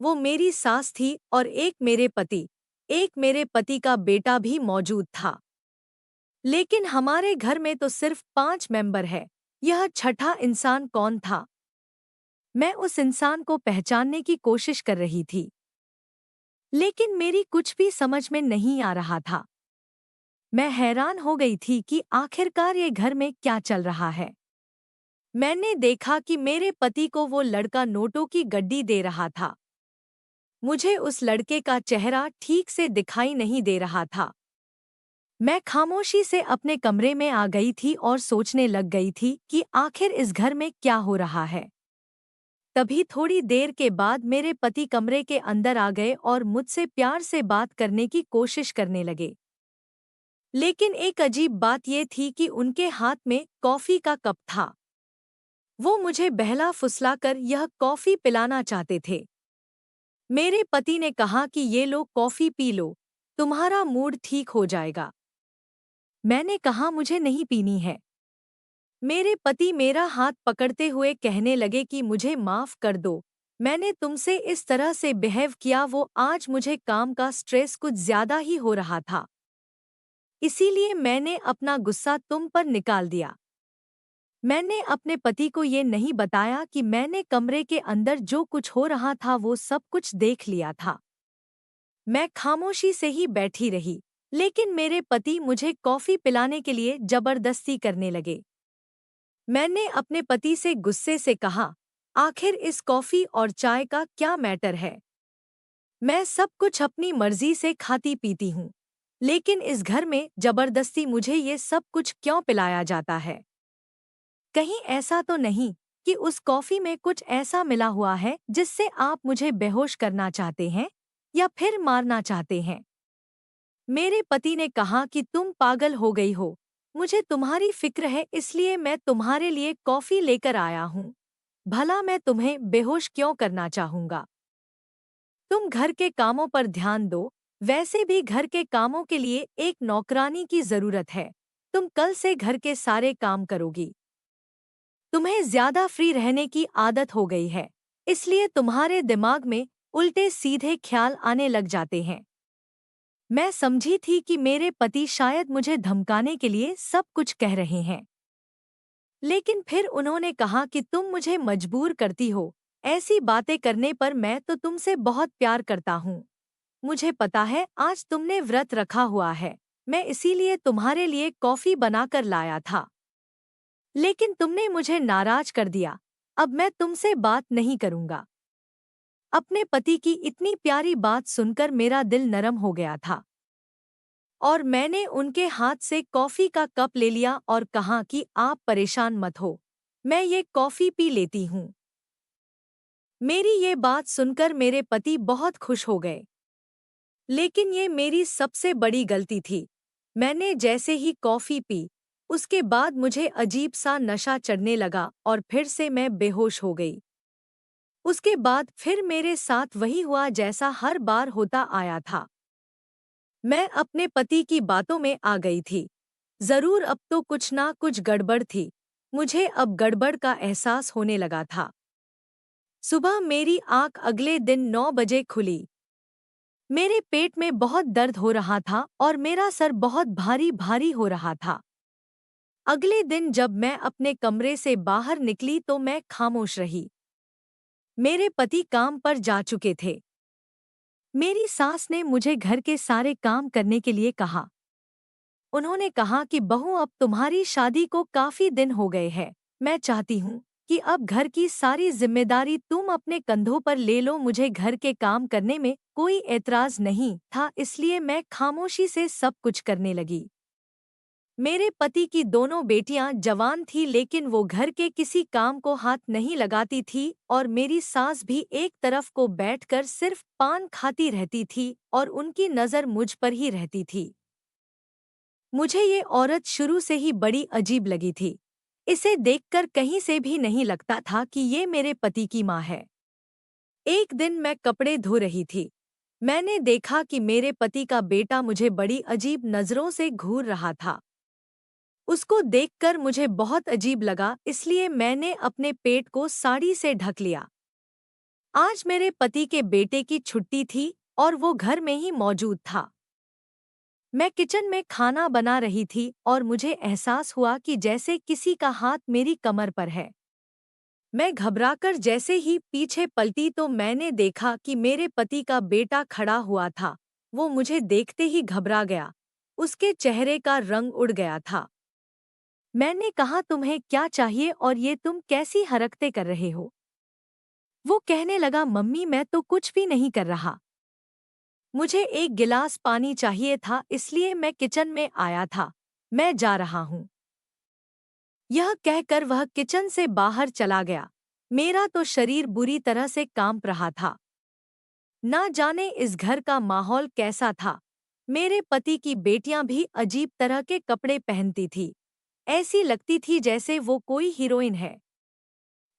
वो मेरी सास थी और एक मेरे पति का बेटा भी मौजूद था। लेकिन हमारे घर में तो सिर्फ 5 मेंबर है। यह छठा इंसान कौन था? मैं उस इंसान को पहचानने की कोशिश कर रही थी, लेकिन मेरी कुछ भी समझ में नहीं आ रहा था। मैं हैरान हो गई थी कि आखिरकार ये घर में क्या चल रहा है। मैंने देखा कि मेरे पति को वो लड़का नोटों की गड्डी दे रहा था। मुझे उस लड़के का चेहरा ठीक से दिखाई नहीं दे रहा था। मैं खामोशी से अपने कमरे में आ गई थी और सोचने लग गई थी कि आखिर इस घर में क्या हो रहा है। तभी थोड़ी देर के बाद मेरे पति कमरे के अंदर आ गए और मुझसे प्यार से बात करने की कोशिश करने लगे। लेकिन एक अजीब बात यह थी कि उनके हाथ में कॉफी का कप था। वो मुझे बहला फुसलाकर यह कॉफी पिलाना चाहते थे। मेरे पति ने कहा कि ये लो कॉफी पी लो, तुम्हारा मूड ठीक हो जाएगा। मैंने कहा मुझे नहीं पीनी है। मेरे पति मेरा हाथ पकड़ते हुए कहने लगे कि मुझे माफ कर दो, मैंने तुमसे इस तरह से बिहेव किया। वो आज मुझे काम का स्ट्रेस कुछ ज्यादा ही हो रहा था, इसीलिए मैंने अपना गुस्सा तुम पर निकाल दिया। मैंने अपने पति को ये नहीं बताया कि मैंने कमरे के अंदर जो कुछ हो रहा था वो सब कुछ देख लिया था। मैं खामोशी से ही बैठी रही, लेकिन मेरे पति मुझे कॉफी पिलाने के लिए जबरदस्ती करने लगे। मैंने अपने पति से गुस्से से कहा, आखिर इस कॉफी और चाय का क्या मैटर है? मैं सब कुछ अपनी मर्जी से खाती पीती हूँ, लेकिन इस घर में जबरदस्ती मुझे ये सब कुछ क्यों पिलाया जाता है? कहीं ऐसा तो नहीं कि उस कॉफी में कुछ ऐसा मिला हुआ है जिससे आप मुझे बेहोश करना चाहते हैं या फिर मारना चाहते हैं? मेरे पति ने कहा कि तुम पागल हो गई हो, मुझे तुम्हारी फिक्र है इसलिए मैं तुम्हारे लिए कॉफी लेकर आया हूँ। भला मैं तुम्हें बेहोश क्यों करना चाहूँगा? तुम घर के कामों पर ध्यान दो, वैसे भी घर के कामों के लिए एक नौकरानी की जरूरत है। तुम कल से घर के सारे काम करोगी। तुम्हें ज्यादा फ्री रहने की आदत हो गई है, इसलिए तुम्हारे दिमाग में उल्टे सीधे ख्याल आने लग जाते हैं। मैं समझी थी कि मेरे पति शायद मुझे धमकाने के लिए सब कुछ कह रहे हैं, लेकिन फिर उन्होंने कहा कि तुम मुझे मजबूर करती हो ऐसी बातें करने पर। मैं तो तुमसे बहुत प्यार करता हूँ। मुझे पता है आज तुमने व्रत रखा हुआ है, मैं इसीलिए तुम्हारे लिए कॉफी बनाकर लाया था, लेकिन तुमने मुझे नाराज कर दिया। अब मैं तुमसे बात नहीं करूँगा। अपने पति की इतनी प्यारी बात सुनकर मेरा दिल नरम हो गया था और मैंने उनके हाथ से कॉफी का कप ले लिया और कहा कि आप परेशान मत हो, मैं ये कॉफी पी लेती हूँ। मेरी ये बात सुनकर मेरे पति बहुत खुश हो गए, लेकिन ये मेरी सबसे बड़ी गलती थी। मैंने जैसे ही कॉफी पी, उसके बाद मुझे अजीब सा नशा चढ़ने लगा और फिर से मैं बेहोश हो गई। उसके बाद फिर मेरे साथ वही हुआ जैसा हर बार होता आया था। मैं अपने पति की बातों में आ गई थी। जरूर अब तो कुछ ना कुछ गड़बड़ थी। मुझे अब गड़बड़ का एहसास होने लगा था। सुबह मेरी आंख अगले दिन 9 बजे खुली। मेरे पेट में बहुत दर्द हो रहा था और मेरा सर बहुत भारी भारी हो रहा था। अगले दिन जब मैं अपने कमरे से बाहर निकली तो मैं खामोश रही। मेरे पति काम पर जा चुके थे। मेरी सास ने मुझे घर के सारे काम करने के लिए कहा। उन्होंने कहा कि बहू, अब तुम्हारी शादी को काफी दिन हो गए हैं। मैं चाहती हूँ कि अब घर की सारी जिम्मेदारी तुम अपने कंधों पर ले लो। मुझे घर के काम करने में कोई एतराज नहीं था, इसलिए मैं खामोशी से सब कुछ करने लगी। मेरे पति की दोनों बेटियां जवान थी, लेकिन वो घर के किसी काम को हाथ नहीं लगाती थी और मेरी सास भी एक तरफ को बैठकर सिर्फ पान खाती रहती थी और उनकी नज़र मुझ पर ही रहती थी। मुझे ये औरत शुरू से ही बड़ी अजीब लगी थी। इसे देखकर कहीं से भी नहीं लगता था कि ये मेरे पति की माँ है। एक दिन मैं कपड़े धो रही थी। मैंने देखा कि मेरे पति का बेटा मुझे बड़ी अजीब नज़रों से घूर रहा था। उसको देखकर मुझे बहुत अजीब लगा, इसलिए मैंने अपने पेट को साड़ी से ढक लिया। आज मेरे पति के बेटे की छुट्टी थी और वो घर में ही मौजूद था। मैं किचन में खाना बना रही थी और मुझे एहसास हुआ कि जैसे किसी का हाथ मेरी कमर पर है। मैं घबराकर जैसे ही पीछे पलटी तो मैंने देखा कि मेरे पति का बेटा खड़ा हुआ था। वो मुझे देखते ही घबरा गया। उसके चेहरे का रंग उड़ गया था। मैंने कहा, तुम्हें क्या चाहिए और ये तुम कैसी हरकतें कर रहे हो? वो कहने लगा, मम्मी मैं तो कुछ भी नहीं कर रहा। मुझे एक गिलास पानी चाहिए था, इसलिए मैं किचन में आया था। मैं जा रहा हूँ। यह कहकर वह किचन से बाहर चला गया। मेरा तो शरीर बुरी तरह से कांप रहा था। ना जाने इस घर का माहौल कैसा था। मेरे पति की बेटियां भी अजीब तरह के कपड़े पहनती थी। ऐसी लगती थी जैसे वो कोई हीरोइन है।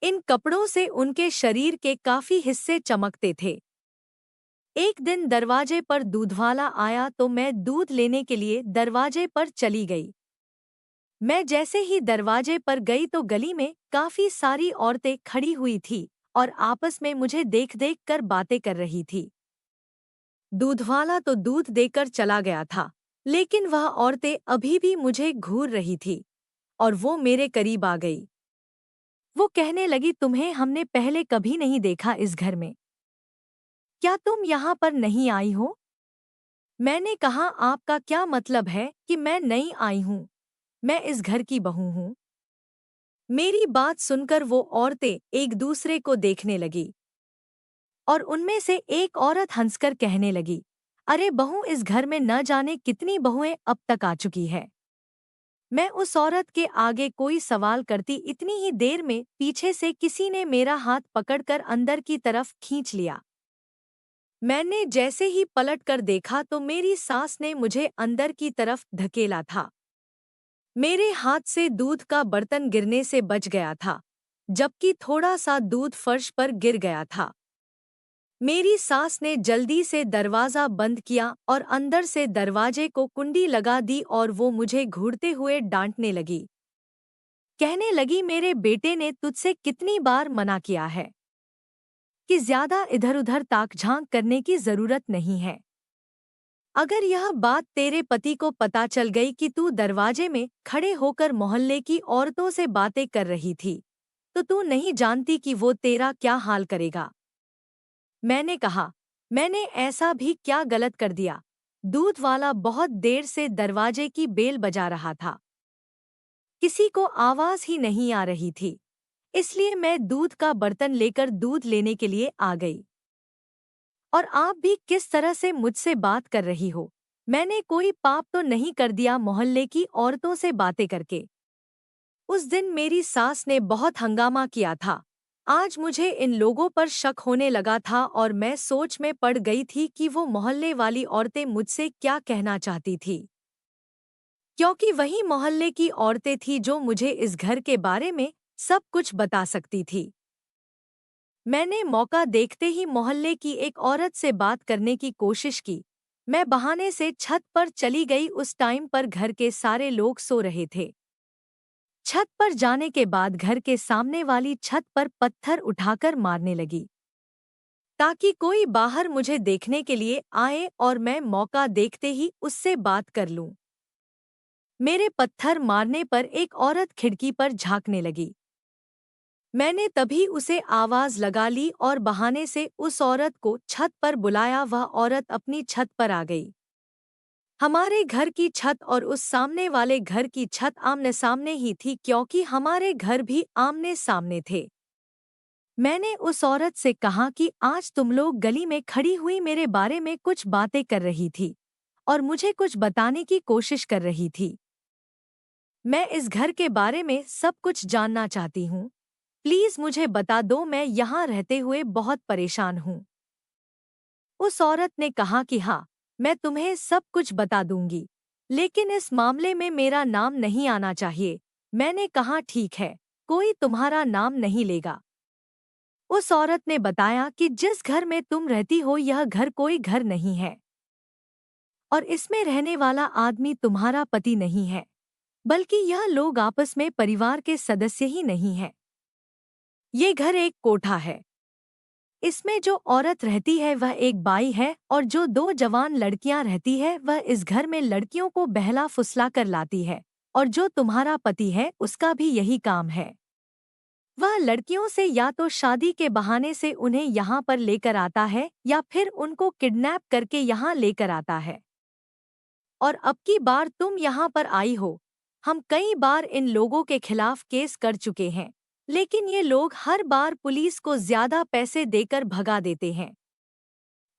इन कपड़ों से उनके शरीर के काफी हिस्से चमकते थे। एक दिन दरवाजे पर दूधवाला आया तो मैं दूध लेने के लिए दरवाजे पर चली गई। मैं जैसे ही दरवाजे पर गई तो गली में काफी सारी औरतें खड़ी हुई थी और आपस में मुझे देख देख कर बातें कर रही थी। दूधवाला तो दूध देकर चला गया था, लेकिन वह औरतें अभी भी मुझे घूर रही थी और वो मेरे करीब आ गई। वो कहने लगी, तुम्हें हमने पहले कभी नहीं देखा इस घर में। क्या तुम यहाँ पर नहीं आई हो? मैंने कहा, आपका क्या मतलब है कि मैं नई आई हूँ? मैं इस घर की बहू हूँ। मेरी बात सुनकर वो औरतें एक दूसरे को देखने लगी और उनमें से एक औरत हंसकर कहने लगी, अरे बहू, इस घर में न जाने कितनी बहुएं अब तक आ चुकी है। मैं उस औरत के आगे कोई सवाल करती, इतनी ही देर में पीछे से किसी ने मेरा हाथ पकड़कर अंदर की तरफ खींच लिया। मैंने जैसे ही पलट कर देखा तो मेरी सास ने मुझे अंदर की तरफ धकेला था। मेरे हाथ से दूध का बर्तन गिरने से बच गया था, जबकि थोड़ा सा दूध फर्श पर गिर गया था। मेरी सास ने जल्दी से दरवाज़ा बंद किया और अंदर से दरवाजे को कुंडी लगा दी और वो मुझे घूरते हुए डांटने लगी। कहने लगी, मेरे बेटे ने तुझसे कितनी बार मना किया है कि ज्यादा इधर-उधर ताक-झांक करने की जरूरत नहीं है। अगर यह बात तेरे पति को पता चल गई कि तू दरवाजे में खड़े होकर मोहल्ले की औरतों से बातें कर रही थी, तो तू नहीं जानती कि वो तेरा क्या हाल करेगा। मैंने कहा, मैंने ऐसा भी क्या गलत कर दिया? दूध वाला बहुत देर से दरवाजे की बेल बजा रहा था। किसी को आवाज ही नहीं आ रही थी, इसलिए मैं दूध का बर्तन लेकर दूध लेने के लिए आ गई। और आप भी किस तरह से मुझसे बात कर रही हो? मैंने कोई पाप तो नहीं कर दिया मोहल्ले की औरतों से बातें करके? उस दिन मेरी सास ने बहुत हंगामा किया था। आज मुझे इन लोगों पर शक होने लगा था और मैं सोच में पड़ गई थी कि वो मोहल्ले वाली औरतें मुझसे क्या कहना चाहती थी, क्योंकि वही मोहल्ले की औरतें थी जो मुझे इस घर के बारे में सब कुछ बता सकती थी। मैंने मौका देखते ही मोहल्ले की एक औरत से बात करने की कोशिश की। मैं बहाने से छत पर चली गई। उस टाइम पर घर के सारे लोग सो रहे थे। छत पर जाने के बाद घर के सामने वाली छत पर पत्थर उठाकर मारने लगी, ताकि कोई बाहर मुझे देखने के लिए आए और मैं मौका देखते ही उससे बात कर लूं। मेरे पत्थर मारने पर एक औरत खिड़की पर झांकने लगी। मैंने तभी उसे आवाज लगा ली और बहाने से उस औरत को छत पर बुलाया। वह औरत अपनी छत पर आ गई। हमारे घर की छत और उस सामने वाले घर की छत आमने सामने ही थी, क्योंकि हमारे घर भी आमने सामने थे। मैंने उस औरत से कहा कि आज तुम लोग गली में खड़ी हुई मेरे बारे में कुछ बातें कर रही थी और मुझे कुछ बताने की कोशिश कर रही थी। मैं इस घर के बारे में सब कुछ जानना चाहती हूँ। प्लीज मुझे बता दो, मैं यहाँ रहते हुए बहुत परेशान हूँ। उस औरत ने कहा कि हाँ, मैं तुम्हें सब कुछ बता दूंगी, लेकिन इस मामले में मेरा नाम नहीं आना चाहिए। मैंने कहा ठीक है, कोई तुम्हारा नाम नहीं लेगा। उस औरत ने बताया कि जिस घर में तुम रहती हो यह घर कोई घर नहीं है और इसमें रहने वाला आदमी तुम्हारा पति नहीं है, बल्कि यह लोग आपस में परिवार के सदस्य ही नहीं हैं। ये घर एक कोठा है। इसमें जो औरत रहती है वह एक बाई है और जो दो जवान लड़कियां रहती है वह इस घर में लड़कियों को बहला फुसला कर लाती है, और जो तुम्हारा पति है उसका भी यही काम है। वह लड़कियों से या तो शादी के बहाने से उन्हें यहाँ पर लेकर आता है या फिर उनको किडनैप करके यहाँ लेकर आता है। और अब की बार तुम यहाँ पर आई हो। हम कई बार इन लोगों के खिलाफ केस कर चुके हैं, लेकिन ये लोग हर बार पुलिस को ज्यादा पैसे देकर भगा देते हैं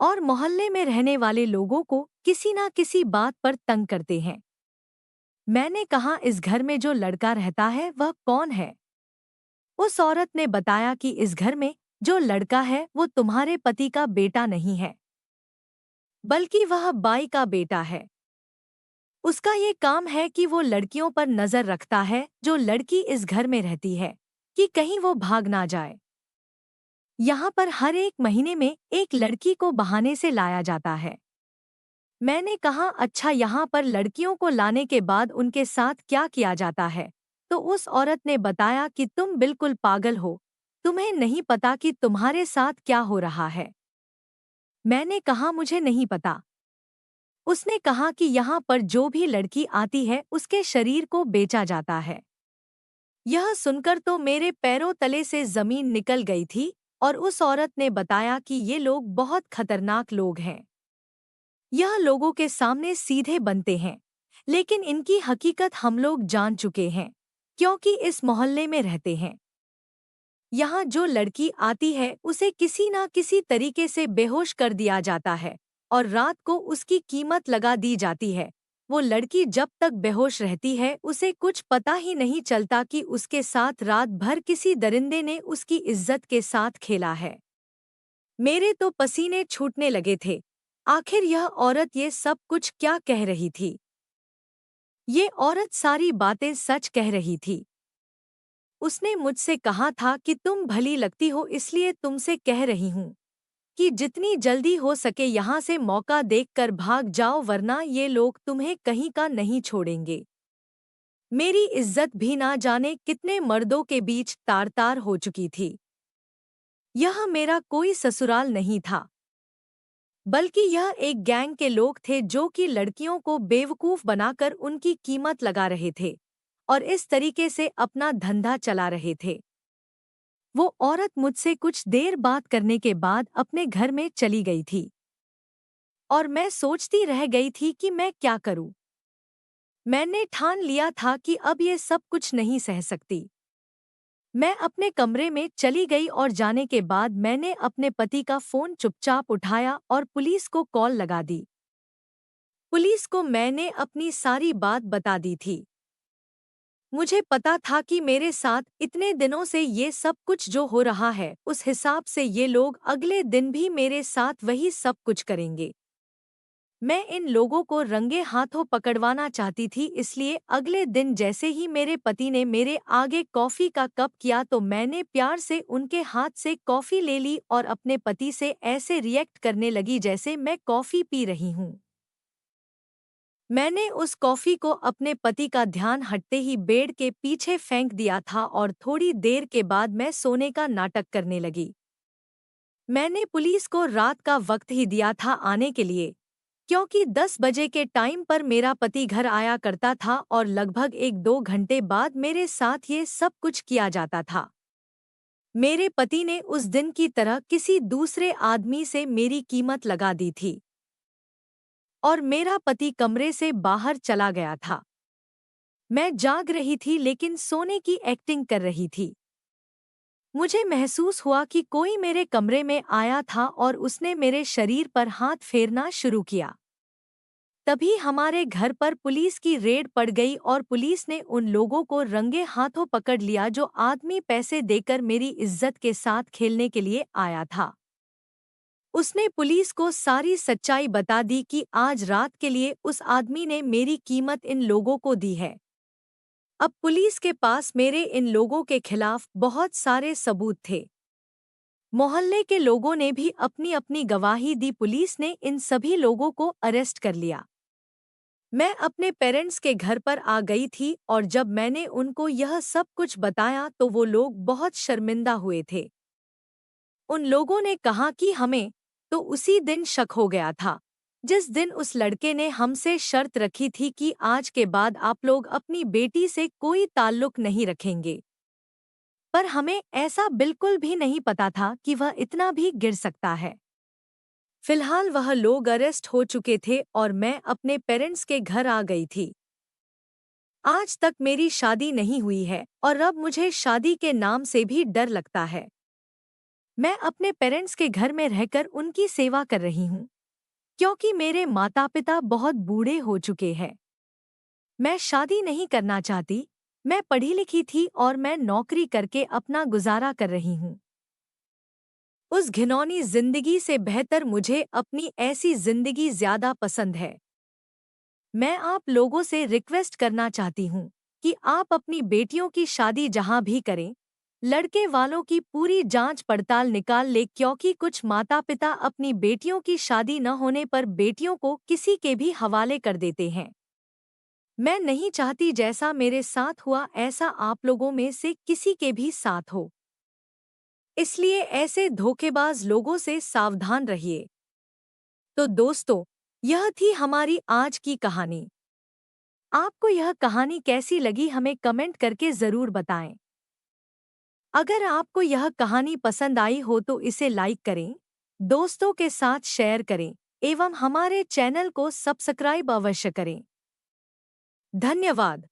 और मोहल्ले में रहने वाले लोगों को किसी ना किसी बात पर तंग करते हैं। मैंने कहा इस घर में जो लड़का रहता है वह कौन है? उस औरत ने बताया कि इस घर में जो लड़का है वो तुम्हारे पति का बेटा नहीं है, बल्कि वह बाई का बेटा है। उसका ये काम है कि वो लड़कियों पर नजर रखता है जो लड़की इस घर में रहती है, कि कहीं वो भाग ना जाए। यहाँ पर हर एक महीने में एक लड़की को बहाने से लाया जाता है। मैंने कहा अच्छा, यहाँ पर लड़कियों को लाने के बाद उनके साथ क्या किया जाता है? तो उस औरत ने बताया कि तुम बिल्कुल पागल हो, तुम्हें नहीं पता कि तुम्हारे साथ क्या हो रहा है। मैंने कहा मुझे नहीं पता। उसने कहा कि यहाँ पर जो भी लड़की आती है उसके शरीर को बेचा जाता है। यह सुनकर तो मेरे पैरों तले से जमीन निकल गई थी और उस औरत ने बताया कि ये लोग बहुत खतरनाक लोग हैं। यह लोगों के सामने सीधे बनते हैं, लेकिन इनकी हकीकत हम लोग जान चुके हैं, क्योंकि इस मोहल्ले में रहते हैं। यहाँ जो लड़की आती है उसे किसी ना किसी तरीके से बेहोश कर दिया जाता है और रात को उसकी कीमत लगा दी जाती है। वो लड़की जब तक बेहोश रहती है उसे कुछ पता ही नहीं चलता कि उसके साथ रात भर किसी दरिंदे ने उसकी इज्जत के साथ खेला है। मेरे तो पसीने छूटने लगे थे। आखिर यह औरत ये सब कुछ क्या कह रही थी? ये औरत सारी बातें सच कह रही थी। उसने मुझसे कहा था कि तुम भली लगती हो, इसलिए तुमसे कह रही हूँ कि जितनी जल्दी हो सके यहाँ से मौका देखकर भाग जाओ, वरना ये लोग तुम्हें कहीं का नहीं छोड़ेंगे। मेरी इज्जत भी ना जाने कितने मर्दों के बीच तार-तार हो चुकी थी। यह मेरा कोई ससुराल नहीं था, बल्कि यह एक गैंग के लोग थे जो कि लड़कियों को बेवकूफ बनाकर उनकी कीमत लगा रहे थे और इस तरीके से अपना धंधा चला रहे थे। वो औरत मुझसे कुछ देर बात करने के बाद अपने घर में चली गई थी और मैं सोचती रह गई थी कि मैं क्या करूं। मैंने ठान लिया था कि अब ये सब कुछ नहीं सह सकती। मैं अपने कमरे में चली गई और जाने के बाद मैंने अपने पति का फोन चुपचाप उठाया और पुलिस को कॉल लगा दी। पुलिस को मैंने अपनी सारी बात बता दी थी। मुझे पता था कि मेरे साथ इतने दिनों से ये सब कुछ जो हो रहा है उस हिसाब से ये लोग अगले दिन भी मेरे साथ वही सब कुछ करेंगे। मैं इन लोगों को रंगे हाथों पकड़वाना चाहती थी, इसलिए अगले दिन जैसे ही मेरे पति ने मेरे आगे कॉफ़ी का कप किया तो मैंने प्यार से उनके हाथ से कॉफ़ी ले ली और अपने पति से ऐसे रिएक्ट करने लगी जैसे मैं कॉफ़ी पी रही हूँ। मैंने उस कॉफ़ी को अपने पति का ध्यान हटते ही बेड के पीछे फेंक दिया था और थोड़ी देर के बाद मैं सोने का नाटक करने लगी। मैंने पुलिस को रात का वक्त ही दिया था आने के लिए, क्योंकि 10 बजे के टाइम पर मेरा पति घर आया करता था और लगभग 1-2 घंटे बाद मेरे साथ ये सब कुछ किया जाता था। मेरे पति ने उस दिन की तरह किसी दूसरे आदमी से मेरी कीमत लगा दी थी और मेरा पति कमरे से बाहर चला गया था। मैं जाग रही थी लेकिन सोने की एक्टिंग कर रही थी। मुझे महसूस हुआ कि कोई मेरे कमरे में आया था और उसने मेरे शरीर पर हाथ फेरना शुरू किया। तभी हमारे घर पर पुलिस की रेड पड़ गई और पुलिस ने उन लोगों को रंगे हाथों पकड़ लिया जो आदमी पैसे देकर मेरी इज्जत के साथ खेलने के लिए आया था। उसने पुलिस को सारी सच्चाई बता दी कि आज रात के लिए उस आदमी ने मेरी कीमत इन लोगों को दी है। अब पुलिस के पास मेरे इन लोगों के खिलाफ बहुत सारे सबूत थे। मोहल्ले के लोगों ने भी अपनी अपनी गवाही दी। पुलिस ने इन सभी लोगों को अरेस्ट कर लिया। मैं अपने पेरेंट्स के घर पर आ गई थी और जब मैंने उनको यह सब कुछ बताया तो वो लोग बहुत शर्मिंदा हुए थे। उन लोगों ने कहा कि हमें तो उसी दिन शक हो गया था जिस दिन उस लड़के ने हमसे शर्त रखी थी कि आज के बाद आप लोग अपनी बेटी से कोई ताल्लुक नहीं रखेंगे। पर हमें ऐसा बिल्कुल भी नहीं पता था कि वह इतना भी गिर सकता है। फिलहाल वह लोग अरेस्ट हो चुके थे और मैं अपने पेरेंट्स के घर आ गई थी। आज तक मेरी शादी नहीं हुई है और अब मुझे शादी के नाम से भी डर लगता है। मैं अपने पेरेंट्स के घर में रहकर उनकी सेवा कर रही हूँ क्योंकि मेरे माता पिता बहुत बूढ़े हो चुके हैं। मैं शादी नहीं करना चाहती। मैं पढ़ी लिखी थी और मैं नौकरी करके अपना गुजारा कर रही हूँ। उस घिनौनी जिंदगी से बेहतर मुझे अपनी ऐसी जिंदगी ज्यादा पसंद है। मैं आप लोगों से रिक्वेस्ट करना चाहती हूँ कि आप अपनी बेटियों की शादी जहाँ भी करें, लड़के वालों की पूरी जांच पड़ताल निकाल ले क्योंकि कुछ माता पिता अपनी बेटियों की शादी न होने पर बेटियों को किसी के भी हवाले कर देते हैं। मैं नहीं चाहती जैसा मेरे साथ हुआ ऐसा आप लोगों में से किसी के भी साथ हो। इसलिए ऐसे धोखेबाज लोगों से सावधान रहिए। तो दोस्तों, यह थी हमारी आज की कहानी। आपको यह कहानी कैसी लगी हमें कमेंट करके ज़रूर बताएं। अगर आपको यह कहानी पसंद आई हो तो इसे लाइक करें, दोस्तों के साथ शेयर करें एवं हमारे चैनल को सब्सक्राइब अवश्य करें। धन्यवाद।